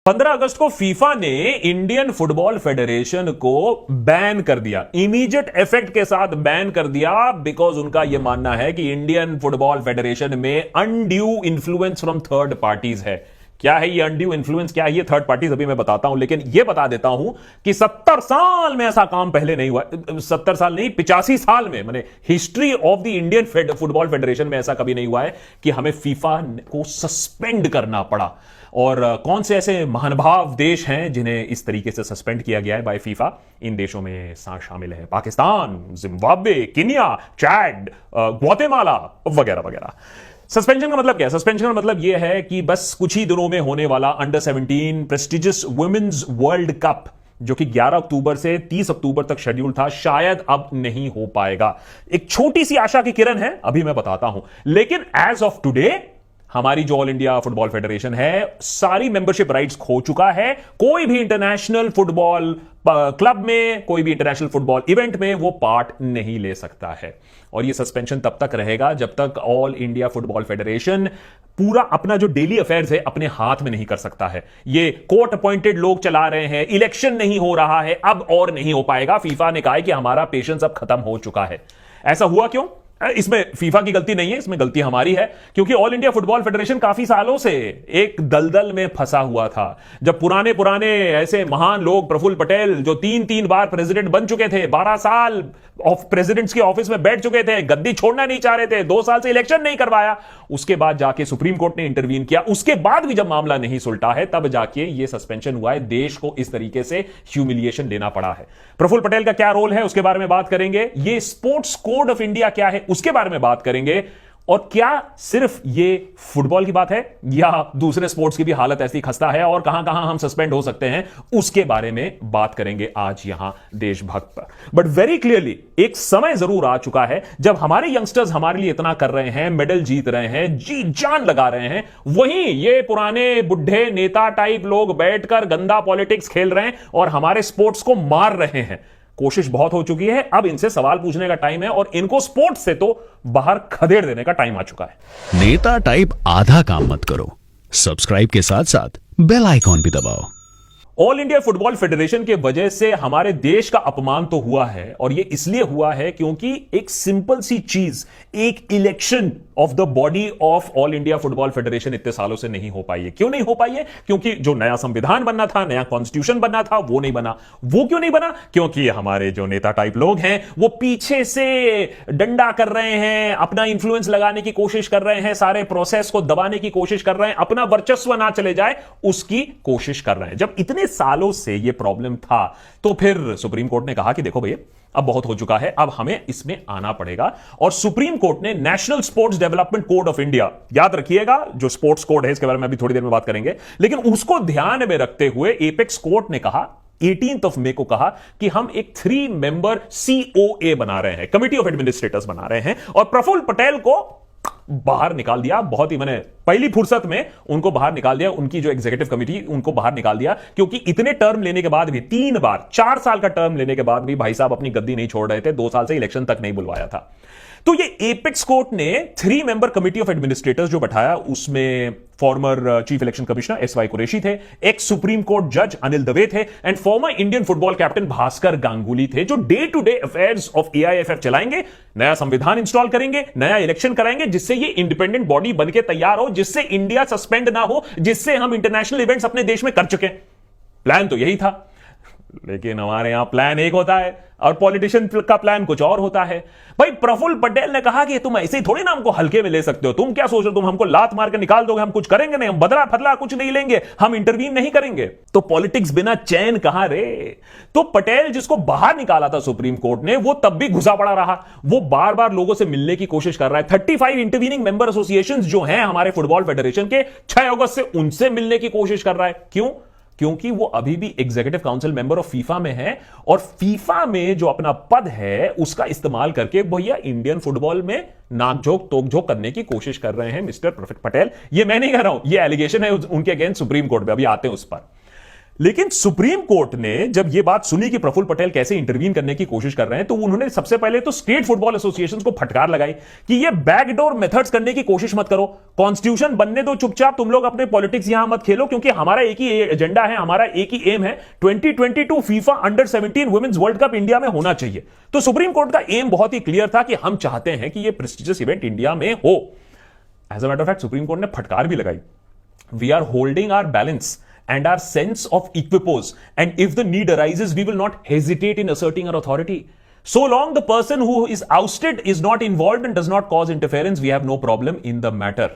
15 अगस्त को फीफा ने Indian football federation को बैन कर दिया, इमीडिएट इफेक्ट के साथ बैन कर दिया, बिकॉज उनका यह मानना है कि इंडियन फुटबॉल फेडरेशन में undue influence from third parties है। क्या है ये अनड्यू इन्फ्लुएंस, क्या है ये थर्ड पार्टीज, अभी मैं बताता हूं, लेकिन ये बता देता हूं कि 70 साल में ऐसा काम पहले नहीं हुआ। 70 साल नहीं, 85 साल में, माने history of the Indian football federation में ऐसा कभी नहीं हुआ है कि हमें फीफा को सस्पेंड करना पड़ा। और कौन से ऐसे महानुभाव देश हैं जिन्हें इस तरीके से सस्पेंड किया गया है बाय फीफा? इन देशों में शामिल है Pakistan, Zimbabwe, Kenya, Chad, Guatemala वगैरह वगैरह। सस्पेंशन का मतलब क्या है? सस्पेंशन का मतलब यह है कि बस कुछ ही दिनों में होने वाला under 17 prestigious women's world cup, जो कि 11 अक्टूबर से 30 अक्टूबर तक शेड्यूल था, शायद अब नहीं हो पाएगा। एक छोटी सी आशा की किरण है, अभी मैं बताता हूं, लेकिन एज ऑफ टुडे हमारी जो ऑल इंडिया फुटबॉल फेडरेशन है सारी मेंबरशिप राइट्स खो चुका है। कोई भी इंटरनेशनल फुटबॉल क्लब में, कोई भी इंटरनेशनल फुटबॉल इवेंट में वो पार्ट नहीं ले सकता है। और ये सस्पेंशन तब तक रहेगा जब तक ऑल इंडिया फुटबॉल फेडरेशन पूरा अपना जो डेली अफेयर्स है अपने हाथ में नहीं कर सकता है। ये कोर्ट अपॉइंटेड लोग चला रहे हैं, इलेक्शन नहीं हो रहा है, अब और नहीं हो पाएगा। फीफा ने कहा है कि हमारा पेशेंस अब खत्म हो चुका है। ऐसा हुआ क्यों? इसमें फीफा की गलती नहीं है, इसमें गलती हमारी है, क्योंकि ऑल इंडिया फुटबॉल फेडरेशन काफी सालों से एक दलदल में फंसा हुआ था। जब पुराने पुराने ऐसे महान लोग, प्रफुल्ल पटेल जो 3 बार प्रेसिडेंट बन चुके थे, 12 साल प्रेसिडेंट्स के ऑफिस में बैठ चुके थे, गद्दी छोड़ना नहीं चाह रहे थे, 2 साल से इलेक्शन नहीं करवाया, उसके बाद जाके सुप्रीम कोर्ट ने इंटरवीन किया, उसके बाद भी जब मामला नहीं सुलटा है तब जाके ये सस्पेंशन हुआ है। देश को इस तरीके से ह्यूमिलिएशन लेना पड़ा है। प्रफुल्ल पटेल का क्या रोल है उसके बारे में बात करेंगे। ये स्पोर्ट्स कोड ऑफ इंडिया क्या है उसके बारे में बात करेंगे। और क्या सिर्फ ये फुटबॉल की बात है या दूसरे स्पोर्ट्स की भी हालत ऐसी खस्ता है और कहां कहां हम सस्पेंड हो सकते हैं, उसके बारे में बात करेंगे आज यहां देशभक्त पर। बट वेरी क्लियरली एक समय जरूर आ चुका है जब हमारे यंगस्टर्स हमारे लिए इतना कर रहे हैं, मेडल जीत रहे हैं, जी जान लगा रहे हैं, वहीं ये पुराने बुढ़े नेता टाइप लोग बैठकर गंदा पॉलिटिक्स खेल रहे हैं और हमारे स्पोर्ट्स को मार रहे हैं। कोशिश बहुत हो चुकी है, अब इनसे सवाल पूछने का टाइम है और इनको स्पोर्ट्स से तो बाहर खदेड़ देने का टाइम आ चुका है। नेता टाइप आधा काम मत करो, सब्सक्राइब के साथ साथ बेल आइकॉन भी दबाओ। ऑल इंडिया फुटबॉल फेडरेशन के वजह से हमारे देश का अपमान तो हुआ है, और यह इसलिए हुआ है क्योंकि एक सिंपल सी चीज, एक election of the body of all India football federation इतने सालों से नहीं हो पाई है। क्यों नहीं हो पाई है? क्योंकि जो नया संविधान बनना था, नया कॉन्स्टिट्यूशन बनना था, वो नहीं बना। वो क्यों नहीं बना? क्योंकि हमारे जो नेता टाइप लोग हैं वो पीछे से डंडा कर रहे हैं, अपना इंफ्लुएंस लगाने की कोशिश कर रहे हैं, सारे प्रोसेस को दबाने की कोशिश कर रहे हैं, अपना वर्चस्व ना चले जाए उसकी कोशिश कर रहे हैं। जब इतने सालों से यह प्रॉब्लम था तो फिर सुप्रीम कोर्ट ने कहा कि देखो भैया अब बहुत हो चुका है, अब हमें इसमें आना पड़ेगा। और सुप्रीम कोर्ट ने national sports development code of India, याद रखिएगा जो स्पोर्ट्स कोड है इसके बारे में अभी थोड़ी देर में बात करेंगे, लेकिन उसको ध्यान में रखते हुए एपेक्स कोर्ट ने कहा 18 मई को कहा कि हम एक 3 मेंबर COA बना रहे हैं, कमिटी ऑफ एडमिनिस्ट्रेटर्स बना रहे हैं, और प्रफुल्ल पटेल को बाहर निकाल दिया। बहुत ही, मैंने पहली फुर्सत में उनको बाहर निकाल दिया, उनकी जो एग्जीक्यूटिव कमेटी उनको बाहर निकाल दिया, क्योंकि इतने टर्म लेने के बाद भी, 3 बार 4 साल का टर्म लेने के बाद भी भाई साहब अपनी गद्दी नहीं छोड़ रहे थे, 2 साल से इलेक्शन तक नहीं बुलवाया था। तो ये एपेक्स कोर्ट ने 3 मेंबर कमिटी ऑफ एडमिनिस्ट्रेटर्स जो बैठाया, उसमें former chief election commissioner SY Qureshi थे, एक्स सुप्रीम कोर्ट जज अनिल दवे थे, and former Indian football captain Bhaskar Ganguly थे, जो day to day affairs of AIFF चलाएंगे, नया संविधान इंस्टॉल करेंगे, नया इलेक्शन कराएंगे, जिससे ये इंडिपेंडेंट बॉडी बनके तैयार हो, जिससे इंडिया सस्पेंड ना हो, जिससे हम इंटरनेशनल इवेंट्स अपने देश में कर चुके। प्लान तो यही था, लेकिन हमारे यहां प्लान एक होता है और पॉलिटिशियन का प्लान कुछ और होता है। भाई प्रफुल्ल पटेल ने कहा कि तुम ऐसे ही थोड़ी ना हमको हल्के में ले सकते हो, तुम क्या सोच रहे हो, तुम हमको लात मार के निकाल दोगे, हम कुछ करेंगे नहीं, हम बदला फदला कुछ नहीं लेंगे, हम इंटरवीन नहीं करेंगे। तो पॉलिटिक्स बिना चैन कहां रे? तो पटेल जिसको बाहर निकाला था सुप्रीम कोर्ट ने, वो तब भी घुसा पड़ा रहा, वो बार बार लोगों से मिलने की कोशिश कर रहा है। 35 इंटरवीनिंग मेंबर एसोसिएशन जो हैं हमारे फुटबॉल फेडरेशन के, 6 अगस्त से उनसे मिलने की कोशिश कर रहा है। क्यों? क्योंकि वो अभी भी executive council member of FIFA में है, और फीफा में जो अपना पद है उसका इस्तेमाल करके भैया इंडियन फुटबॉल में नाकझोंक तोकझोंक करने की कोशिश कर रहे हैं मिस्टर पटेल। ये मैं नहीं कह रहा हूं, ये एलिगेशन है उनके अगेंस्ट सुप्रीम कोर्ट में, अभी आते हैं उस पर। लेकिन सुप्रीम कोर्ट ने जब यह बात सुनी कि प्रफुल्ल पटेल कैसे इंटरवीन करने की कोशिश कर रहे हैं, तो उन्होंने सबसे पहले तो स्टेट फुटबॉल एसोसिएशन को फटकार लगाई कि ये बैकडोर मेथड्स करने की कोशिश मत करो, कॉन्स्टिट्यूशन बनने दो चुपचाप, तुम लोग अपने पॉलिटिक्स यहां मत खेलो, क्योंकि हमारा एक ही एजेंडा है, हमारा एक ही एम है, 2022 FIFA under 17 women's world cup India में होना चाहिए। तो सुप्रीम कोर्ट का एम बहुत ही क्लियर था कि हम चाहते हैं कि यह प्रेस्टिजियस इवेंट इंडिया में हो। As a matter of fact supreme court ने फटकार भी लगाई, we are holding our balance and our sense of equipoise, and if the need arises we will not hesitate in asserting our authority, so long the person who is ousted is not involved and does not cause interference, we have no problem in the matter।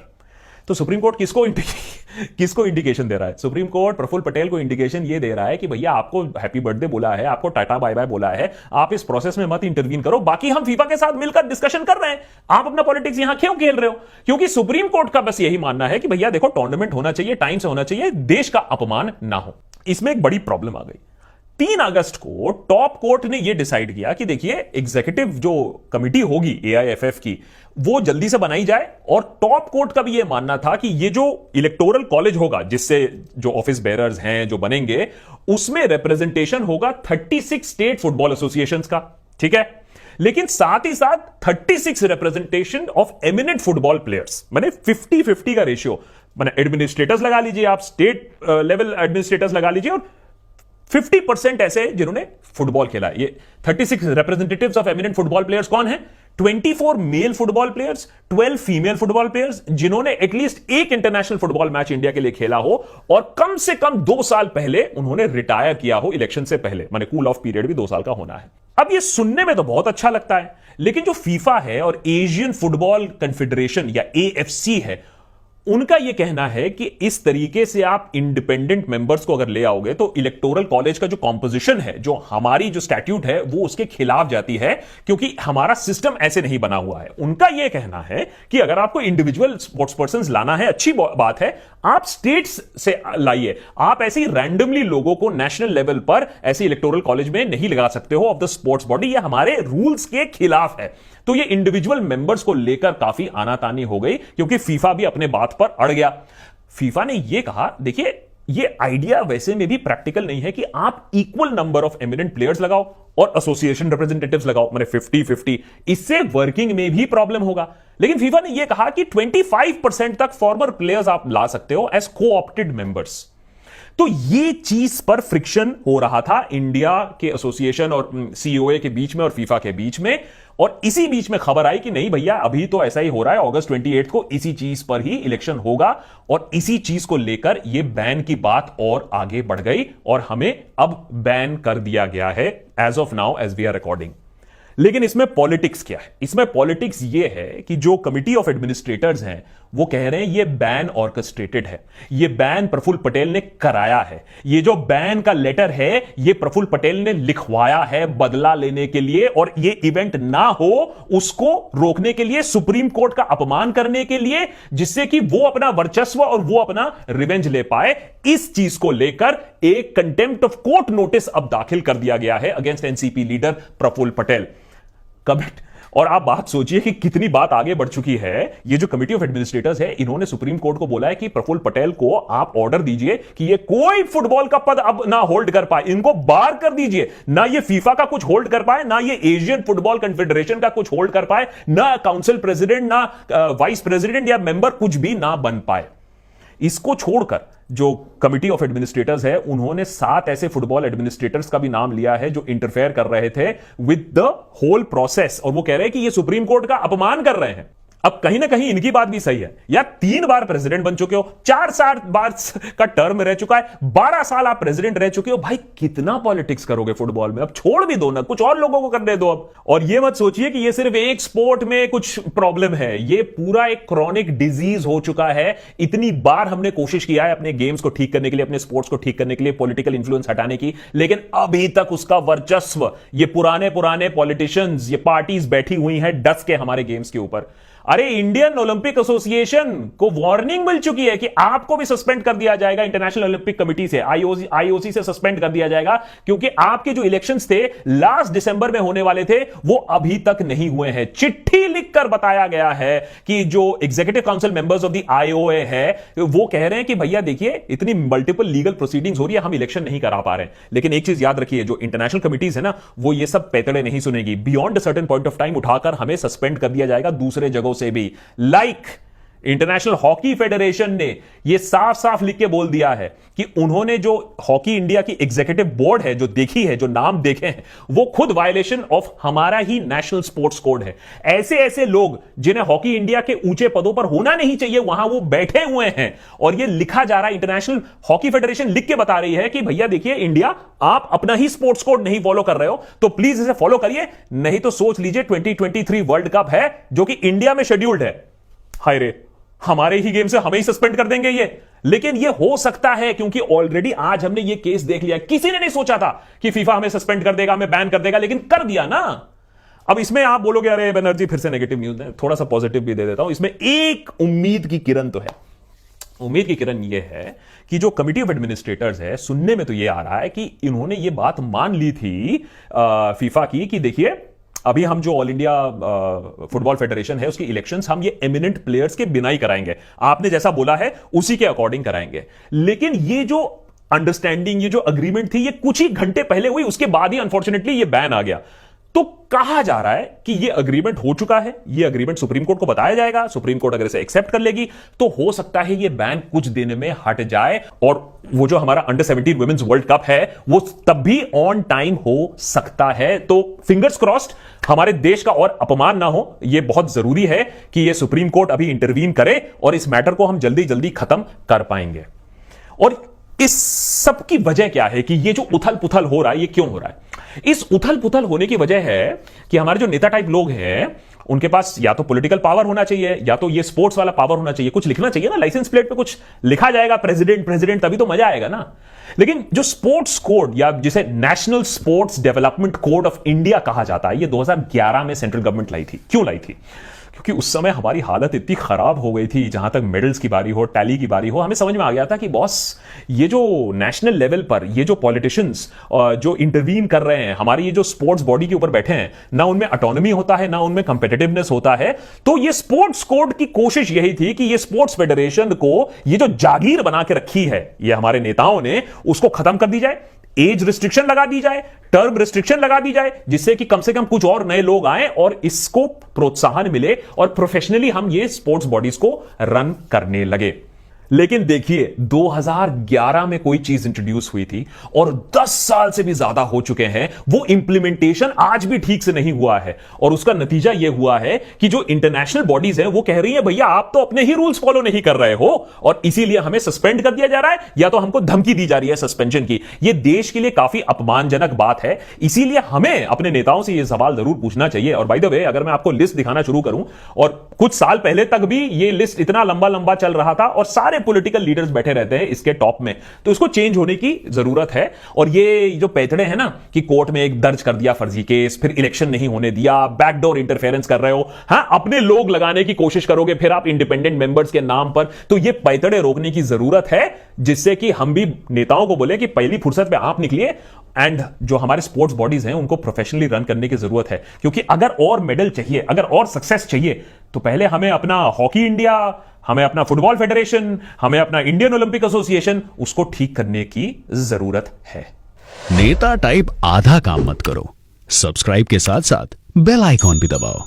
तो supreme court किसको indication दे रहा है? Supreme court Praful Patel को indication ये दे रहा है कि भैया आपको हैप्पी बर्थडे बोला है, आपको टाटा बाय बाय बोला है, आप इस प्रोसेस में मत इंटरवीन करो, बाकी हम फीफा के साथ मिलकर डिस्कशन कर रहे हैं, आप अपना पॉलिटिक्स यहां क्यों खेल रहे हो? क्योंकि सुप्रीम कोर्ट का बस यही मानना है कि भैया देखो टूर्नामेंट होना चाहिए, टाइम से होना चाहिए, देश का अपमान ना हो। इसमें एक बड़ी प्रॉब्लम आ गई। 3 अगस्त को टॉप कोर्ट ने यह डिसाइड किया कि देखिए एग्जीक्यूटिव जो कमिटी होगी एआईएफएफ की वो जल्दी से बनाई जाए, और टॉप कोर्ट का भी यह मानना था कि ये जो इलेक्टोरल कॉलेज होगा जिससे जो ऑफिस बेयरर्स हैं जो बनेंगे उसमें रिप्रेजेंटेशन होगा 36 स्टेट फुटबॉल एसोसिएशंस का, ठीक है, लेकिन साथ ही साथ 36 representation of eminent football players, माने 50-50 का रेशियो, माने एडमिनिस्ट्रेटर्स लगा लीजिए आप, स्टेट लेवल एडमिनिस्ट्रेटर्स लगा लीजिए, और 50% ऐसे जिन्होंने फुटबॉल खेला है। ये 36 representatives of eminent football players कौन है? 24 male football players, 12 female football players जिन्होंने एटलीस्ट एक इंटरनेशनल फुटबॉल मैच इंडिया के लिए खेला हो और कम से कम 2 साल पहले उन्होंने रिटायर किया हो इलेक्शन से पहले, माने कूल ऑफ पीरियड भी 2 साल का होना है। अब ये सुनने में तो बहुत अच्छा लगता है, लेकिन जो फीफा है और एशियन फुटबॉल कॉन्फेडरेशन या एएफसी है, उनका यह कहना है कि इस तरीके से आप इंडिपेंडेंट मेंबर्स को अगर ले आओगे तो इलेक्टोरल कॉलेज का जो कॉम्पोजिशन है, जो हमारी जो स्टैट्यूट है, वो उसके खिलाफ जाती है, क्योंकि हमारा सिस्टम ऐसे नहीं बना हुआ है। उनका यह कहना है कि अगर आपको इंडिविजुअल स्पोर्ट्स पर्सन लाना है, अच्छी बात है, आप स्टेट्स से लाइए, आप ऐसे ही रैंडमली लोगों को नेशनल लेवल पर ऐसे इलेक्टोरल कॉलेज में नहीं लगा सकते हो ऑफ द स्पोर्ट्स बॉडी, यह हमारे रूल्स के खिलाफ है। तो ये इंडिविजुअल मेंबर्स को लेकर काफी आनाकानी हो गई, क्योंकि फीफा भी अपने बात पर अड़ गया। फीफा ने यह कहा, देखिए ये आइडिया वैसे में भी प्रैक्टिकल नहीं है कि आप equal number of eminent players लगाओ और एसोसिएशन रिप्रेजेंटेटिव्स लगाओ, माने 50-50, इससे वर्किंग में भी प्रॉब्लम होगा। लेकिन फीफा ने यह कहा कि 25% तक फॉर्मर प्लेयर्स आप ला सकते हो एज को-ऑप्टेड मेंबर्स। तो ये चीज पर फ्रिक्शन हो रहा था इंडिया के एसोसिएशन और सीओए के बीच में और फीफा के बीच में, और इसी बीच में खबर आई कि नहीं भैया अभी तो ऐसा ही हो रहा है, अगस्त 28 को इसी चीज पर ही इलेक्शन होगा, और इसी चीज को लेकर यह बैन की बात और आगे बढ़ गई और हमें अब बैन कर दिया गया है as of now as we are recording. लेकिन इसमें पॉलिटिक्स क्या है? इसमें पॉलिटिक्स यह है कि जो कमिटी ऑफ एडमिनिस्ट्रेटर्स हैं वो कह रहे हैं ये बैन ऑर्केस्ट्रेटेड है, ये बैन प्रफुल्ल पटेल ने कराया है, ये जो बैन का लेटर है ये प्रफुल्ल पटेल ने लिखवाया है बदला लेने के लिए, और ये इवेंट ना हो उसको रोकने के लिए, सुप्रीम कोर्ट का अपमान करने के लिए, जिससे कि वो अपना वर्चस्व और वो अपना रिवेंज ले पाए। इस चीज को लेकर एक कंटेम्प्ट ऑफ कोर्ट नोटिस अब दाखिल कर दिया गया है against NCP leader Praful Patel. Commit और आप बात सोचिए कि कितनी बात आगे बढ़ चुकी है। ये जो कमिटी ऑफ एडमिनिस्ट्रेटर्स है, इन्होंने सुप्रीम कोर्ट को बोला है कि प्रफुल्ल पटेल को आप ऑर्डर दीजिए कि ये कोई फुटबॉल का पद अब ना होल्ड कर पाए, इनको बार कर दीजिए, ना ये फीफा का कुछ होल्ड कर पाए, ना ये एशियन फुटबॉल कॉन्फेडरेशन का कुछ होल्ड कर पाए, ना काउंसिल प्रेसिडेंट, ना वाइस प्रेसिडेंट या मेंबर कुछ भी ना बन पाए। इसको छोड़कर जो कमिटी ऑफ एडमिनिस्ट्रेटर्स है, उन्होंने 7 ऐसे फुटबॉल एडमिनिस्ट्रेटर्स का भी नाम लिया है जो इंटरफेयर कर रहे थे विद द होल प्रोसेस, और वो कह रहे हैं कि ये सुप्रीम कोर्ट का अपमान कर रहे हैं। अब कहीं ना कहीं इनकी बात भी सही है यार, 3 बार प्रेसिडेंट बन चुके हो, 4 साल बार का टर्म रह चुका है, 12 साल आप प्रेसिडेंट रह चुके हो, भाई कितना पॉलिटिक्स करोगे फुटबॉल में? अब छोड़ भी दो ना, कुछ और लोगों को करने दो अब। और ये मत सोचिए कि ये सिर्फ एक स्पोर्ट में कुछ प्रॉब्लम है, ये पूरा एक क्रॉनिक डिजीज हो चुका है। इतनी बार हमने कोशिश किया है अपने गेम्स को ठीक करने के लिए, अपने स्पोर्ट्स को ठीक करने के लिए, पॉलिटिकल इंफ्लुएंस हटाने की, लेकिन अभी तक उसका वर्चस्व ये पुराने पॉलिटिशियंस, ये पार्टीज बैठी हुई हैं डस के हमारे गेम्स के ऊपर। अरे इंडियन ओलंपिक एसोसिएशन को वार्निंग मिल चुकी है कि आपको भी सस्पेंड कर दिया जाएगा इंटरनेशनल ओलंपिक कमेटी से, आईओसी से सस्पेंड कर दिया जाएगा, क्योंकि आपके जो इलेक्शंस थे लास्ट दिसंबर में होने वाले थे वो अभी तक नहीं हुए हैं। चिट्ठी लिखकर बताया गया है कि जो executive council members of the IOA है वो कह रहे हैं कि भैया देखिए इतनी मल्टीपल लीगल प्रोसीडिंग्स हो रही है, हम इलेक्शन नहीं करा पा रहे हैं। लेकिन एक चीज याद रखिए, जो इंटरनेशनल कमिटीज है ना वो ये सब पैतड़े नहीं सुनेगी। Beyond a certain point of time उठाकर हमें सस्पेंड कर दिया जाएगा दूसरे जगहों से भी। लाइक इंटरनेशनल हॉकी फेडरेशन ने यह साफ साफ लिख के बोल दिया है कि उन्होंने जो हॉकी इंडिया की एग्जीक्यूटिव बोर्ड है जो देखी है, जो नाम देखे हैं, वो खुद वायलेशन ऑफ हमारा ही नेशनल स्पोर्ट्स कोड है। ऐसे ऐसे लोग जिन्हें हॉकी इंडिया के ऊंचे पदों पर होना नहीं चाहिए वहां वो बैठे हुए हैं, और ये लिखा जा रहा है, इंटरनेशनल हॉकी फेडरेशन लिख के बता रही है कि भैया देखिए इंडिया आप अपना ही स्पोर्ट्स कोड नहीं फॉलो कर रहे हो, तो प्लीज इसे फॉलो करिए, नहीं तो सोच लीजिए 2023 वर्ल्ड कप है जो कि इंडिया में शेड्यूल्ड है, हाय रे हमारे ही गेम से हमें ही सस्पेंड कर देंगे ये। लेकिन ये हो सकता है क्योंकि ऑलरेडी आज हमने ये केस देख लिया। किसी ने नहीं सोचा था कि फीफा हमें सस्पेंड कर देगा, हमें बैन कर देगा, लेकिन कर दिया ना। अब इसमें आप बोलोगे अरे बनर्जी फिर से नेगेटिव न्यूज है, थोड़ा सा पॉजिटिव भी दे देता हूं। इसमें एक उम्मीद की किरण तो है। उम्मीद की किरण ये है कि जो कमिटी ऑफ एडमिनिस्ट्रेटर्स है, सुनने में तो ये आ रहा है कि इन्होंने ये बात मान ली थी फीफा की कि देखिए अभी हम जो ऑल इंडिया फुटबॉल फेडरेशन है उसकी इलेक्शंस हम ये एमिनेंट प्लेयर्स के बिना ही कराएंगे, आपने जैसा बोला है उसी के अकॉर्डिंग कराएंगे। लेकिन ये जो अंडरस्टैंडिंग, ये जो अग्रीमेंट थी, ये कुछ ही घंटे पहले हुई, उसके बाद ही अनफॉर्चुनेटली ये बैन आ गया। तो कहा जा रहा है कि ये अग्रीमेंट हो चुका है, ये अग्रीमेंट सुप्रीम कोर्ट को बताया जाएगा, सुप्रीम कोर्ट अगर इसे एक्सेप्ट कर लेगी तो हो सकता है ये बैन कुछ दिन में हट जाए, और वो जो हमारा अंडर 17 वुमेन्स वर्ल्ड कप है वो तब भी ऑन टाइम हो सकता है। तो फिंगर्स क्रॉस्ड, हमारे देश का और अपमान ना हो, ये बहुत जरूरी है कि ये सुप्रीम कोर्ट अभी इंटरवीन करे और इस मैटर को हम जल्दी जल्दी खत्म कर पाएंगे। और इस सब की वजह क्या है कि ये जो उथल पुथल हो रहा है ये क्यों हो रहा है? इस उथल पुथल होने की वजह है कि हमारे जो नेता टाइप लोग हैं उनके पास या तो पॉलिटिकल पावर होना चाहिए या तो ये स्पोर्ट्स वाला पावर होना चाहिए। कुछ लिखना चाहिए ना, लाइसेंस प्लेट पे कुछ लिखा जाएगा प्रेसिडेंट प्रेसिडेंट, तभी तो मजा आएगा ना। लेकिन जो स्पोर्ट्स कोड या जिसे national sports development code of India कहा जाता है, ये 2011 में सेंट्रल गवर्नमेंट लाई थी। क्यों लाई थी? क्योंकि उस समय हमारी हालत इतनी खराब हो गई थी, जहां तक मेडल्स की बारी हो, टैली की बारी हो, हमें समझ में आ गया था कि बॉस ये जो नेशनल लेवल पर ये जो पॉलिटिशियंस जो इंटरवीन कर रहे हैं हमारी ये जो स्पोर्ट्स बॉडी के ऊपर बैठे हैं, ना उनमें ऑटोनॉमी होता है, ना उनमें कंपेटिटिवनेस होता है। तो ये स्पोर्ट्स कोड की कोशिश यही थी कि ये स्पोर्ट्स फेडरेशन को ये जो जागीर बना के रखी है ये हमारे नेताओं ने, उसको खत्म कर दी जाए, एज रिस्ट्रिक्शन लगा दी जाए, टर्म रिस्ट्रिक्शन लगा दी जाए, जिससे कि कम से कम कुछ और नए लोग आए और इसको प्रोत्साहन मिले और प्रोफेशनली हम ये स्पोर्ट्स बॉडीज को रन करने लगे। लेकिन देखिए 2011 में कोई चीज इंट्रोड्यूस हुई थी और 10 साल से भी ज्यादा हो चुके हैं, वो इंप्लीमेंटेशन आज भी ठीक से नहीं हुआ है। और उसका नतीजा यह हुआ है कि जो इंटरनेशनल बॉडीज हैं वो कह रही हैं भैया आप तो अपने ही रूल्स फॉलो नहीं कर रहे हो और इसीलिए हमें सस्पेंड कर दिया जा रहा है या तो हमको धमकी दी जा रही है सस्पेंशन की। यह देश के लिए काफी अपमानजनक बात है। इसीलिए हमें अपने नेताओं से यह सवाल जरूर पूछना चाहिए। और बाय द वे, अगर मैं आपको लिस्ट दिखाना शुरू करूं, और कुछ साल पहले तक भी यह लिस्ट इतना लंबा लंबा चल रहा था और सारे पॉलिटिकल लीडर्स बैठे रहते हैं इसके टॉप में, तो इसको चेंज होने की जरूरत है। और ये जो पैतड़े हैं ना कि कोर्ट में एक दर्ज कर दिया फर्जी केस, फिर इलेक्शन नहीं होने दिया, बैकडोर इंटरफेरेंस कर रहे हो, हाँ अपने लोग लगाने की कोशिश करोगे फिर आप इंडिपेंडेंट मेंबर्स के नाम पर, तो ये पैतड़े रोकने की जरूरत है, जिससे कि हम भी नेताओं को बोले कि पहली फुर्सत में आप निकलिए एंड जो हमारे स्पोर्ट्स बॉडीज हैं उनको प्रोफेशनली रन करने की जरूरत है। क्योंकि अगर और मेडल चाहिए, अगर और सक्सेस चाहिए, तो पहले हमें अपना हॉकी इंडिया, हमें अपना फुटबॉल फेडरेशन, हमें अपना इंडियन ओलंपिक एसोसिएशन, उसको ठीक करने की जरूरत है। नेता टाइप आधा काम मत करो, सब्सक्राइब के साथ साथ बेल आइकॉन भी दबाओ।